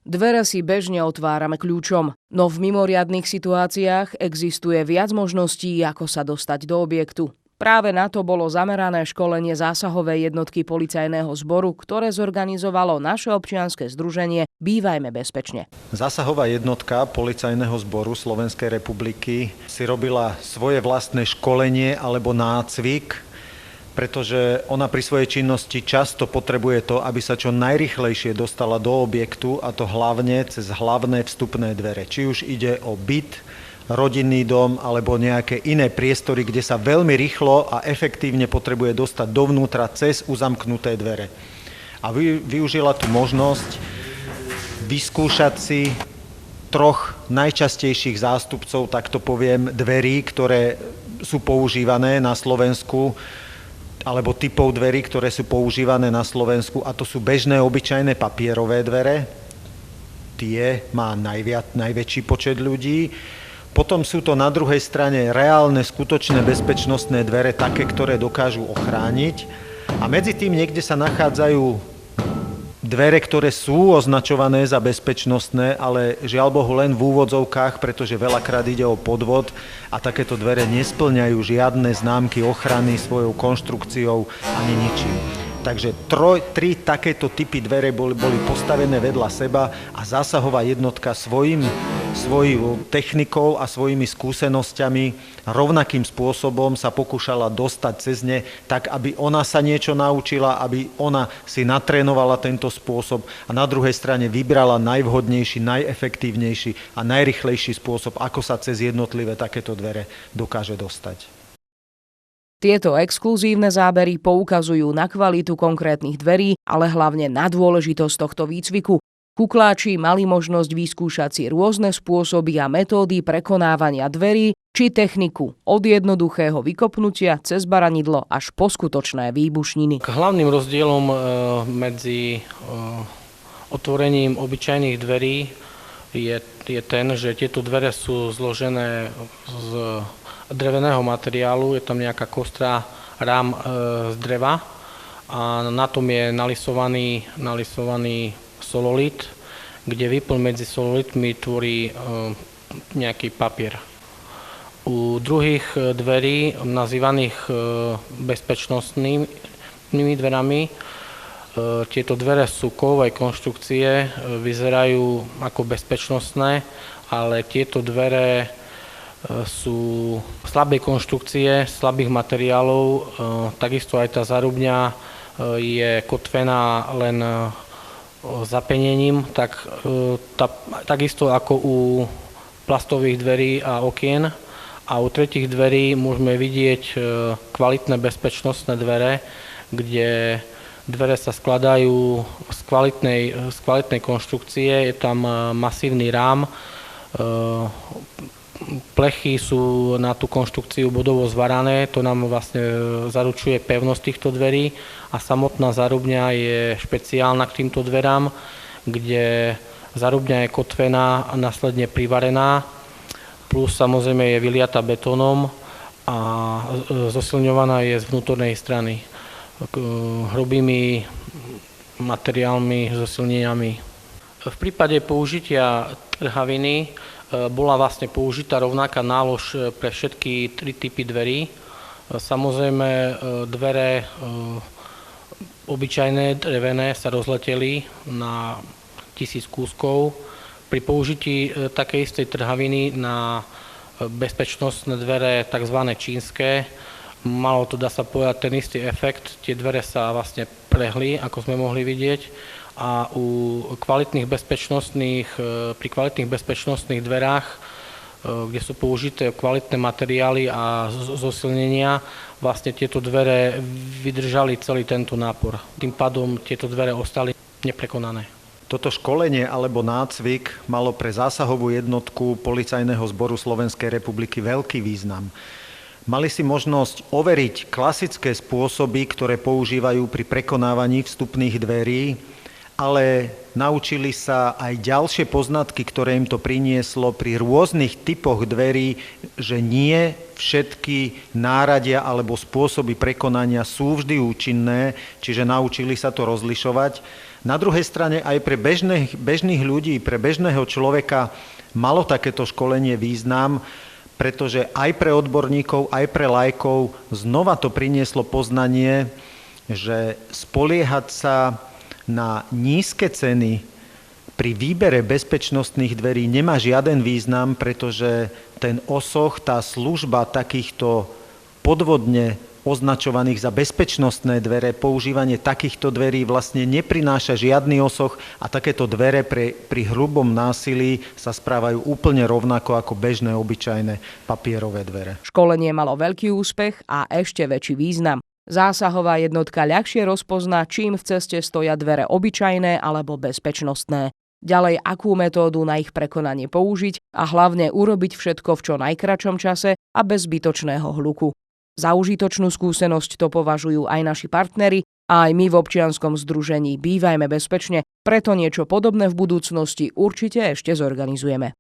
Dvere si bežne otvárame kľúčom, no v mimoriadnych situáciách existuje viac možností, ako sa dostať do objektu. Práve na to bolo zamerané školenie zásahovej jednotky policajného zboru, ktoré zorganizovalo naše občianske združenie Bývajme bezpečne. Zásahová jednotka policajného zboru Slovenskej republiky si robila svoje vlastné školenie alebo nácvik, pretože ona pri svojej činnosti často potrebuje to, aby sa čo najrýchlejšie dostala do objektu, a to hlavne cez hlavné vstupné dvere. Či už ide o byt, rodinný dom alebo nejaké iné priestory, kde sa veľmi rýchlo a efektívne potrebuje dostať dovnútra cez uzamknuté dvere. A využila tú možnosť vyskúšať si 3 najčastejších zástupcov, tak to poviem, dverí, ktoré sú používané na Slovensku, alebo typov dverí, ktoré sú používané na Slovensku, a to sú bežné, obyčajné papierové dvere. Tie má najväčší počet ľudí. Potom sú to na druhej strane reálne, skutočné bezpečnostné dvere, také, ktoré dokážu ochrániť. A medzi tým niekde sa nachádzajú dvere, ktoré sú označované za bezpečnostné, ale žiaľ Bohu len v úvodzovkách, pretože veľakrát ide o podvod a takéto dvere nespĺňajú žiadne známky ochrany svojou konštrukciou ani ničím. Takže 3 takéto typy dvere boli postavené vedľa seba a zásahová jednotka svojou technikou a svojimi skúsenosťami rovnakým spôsobom sa pokúšala dostať cez ne, tak aby ona sa niečo naučila, aby ona si natrénovala tento spôsob a na druhej strane vybrala najvhodnejší, najefektívnejší a najrýchlejší spôsob, ako sa cez jednotlivé takéto dvere dokáže dostať. Tieto exkluzívne zábery poukazujú na kvalitu konkrétnych dverí, ale hlavne na dôležitosť tohto výcviku. Kukláči mali možnosť vyskúšať si rôzne spôsoby a metódy prekonávania dverí či techniku od jednoduchého vykopnutia cez baranidlo až po skutočné výbušniny. Hlavným rozdielom medzi otvorením obyčajných dverí je ten, že tieto dvere sú zložené z dreveného materiálu, je tam nejaká kostrá rám z dreva a na tom je nalisovaný sololit, kde výplň medzi sololitmi tvorí nejaký papier. U druhých dverí, nazývaných bezpečnostnými dverami, tieto dvere sú kovovej konštrukcie, vyzerajú ako bezpečnostné, ale tieto dvere sú slabej konštrukcie, slabých materiálov, takisto aj tá zárubňa je kotvená len zapenením, takisto ako u plastových dverí a okien. A u tretích dverí môžeme vidieť kvalitné bezpečnostné dvere, kde dvere sa skladajú z kvalitnej konštrukcie, je tam masívny rám, plechy sú na tú konštrukciu bodovo zvarané, to nám vlastne zaručuje pevnosť týchto dverí a samotná zárubňa je špeciálna k týmto dverám, kde zárubňa je kotvená a následne privarená, plus samozrejme je vyliata betónom a zosilňovaná je z vnútornej strany hrubými materiálmi, zosilneniami. V prípade použitia trhaviny bola vlastne použitá rovnaká nálož pre všetky 3 typy dverí. Samozrejme, dvere obyčajné, drevené sa rozleteli na 1000 kúskov. Pri použití takej istej trhaviny na bezpečnostné dvere, tzv. Čínske, malo to, dá sa povedať, ten istý efekt. Tie dvere sa vlastne prehli, ako sme mohli vidieť. A pri kvalitných bezpečnostných dverách, kde sú použité kvalitné materiály a zosilnenia, vlastne tieto dvere vydržali celý tento nápor. Tým pádom tieto dvere ostali neprekonané. Toto školenie alebo nácvik malo pre zásahovú jednotku Policajného zboru Slovenskej republiky veľký význam. Mali si možnosť overiť klasické spôsoby, ktoré používajú pri prekonávaní vstupných dverí, ale naučili sa aj ďalšie poznatky, ktoré im to prinieslo pri rôznych typoch dverí, že nie všetky náradia alebo spôsoby prekonania sú vždy účinné, čiže naučili sa to rozlišovať. Na druhej strane aj pre bežných ľudí, pre bežného človeka malo takéto školenie význam, pretože aj pre odborníkov, aj pre laikov znova to prinieslo poznanie, že spoliehať sa na nízke ceny pri výbere bezpečnostných dverí nemá žiaden význam, pretože ten osoch, tá služba takýchto podvodne označovaných za bezpečnostné dvere, používanie takýchto dverí vlastne neprináša žiadny osoch a takéto dvere pri hrubom násilí sa správajú úplne rovnako ako bežné, obyčajné papierové dvere. Školenie malo veľký úspech a ešte väčší význam. Zásahová jednotka ľahšie rozpozná, čím v ceste stoja dvere obyčajné alebo bezpečnostné. Ďalej, akú metódu na ich prekonanie použiť a hlavne urobiť všetko v čo najkračom čase a bez zbytočného hluku. Za užitočnú skúsenosť to považujú aj naši partneri a aj my v občianskom združení Bývajme bezpečne, preto niečo podobné v budúcnosti určite ešte zorganizujeme.